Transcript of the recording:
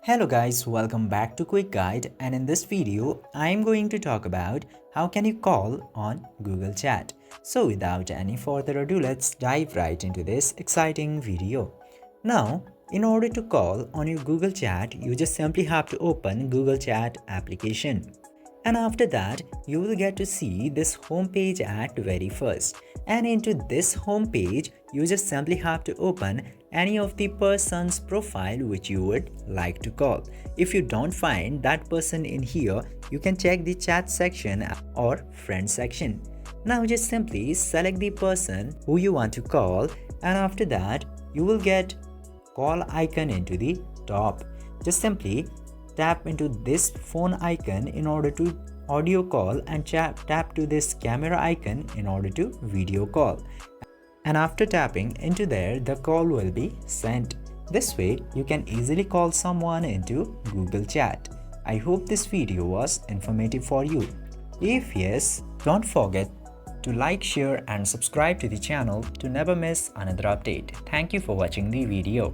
Hello guys, welcome back to Quick Guide, and in this video I am going to talk about how can you call on Google Chat. So without any further ado, let's dive right into this exciting video. Now, in order to call on your Google Chat, you just simply have to open Google Chat application. And after that, you will get to see this home page at very first. And into this home page, you just simply have to open any of the person's profile which you would like to call. If you don't find that person in here, you can check the chat section or friend section. Now just simply select the person who you want to call, and after that, you will get call icon into the top. Just simply tap into this phone icon in order to audio call, and tap to this camera icon in order to video call. And after tapping into there, the call will be sent. This way, you can easily call someone into Google Chat. I hope this video was informative for you. If yes, don't forget to like, share and subscribe to the channel to never miss another update. Thank you for watching the video.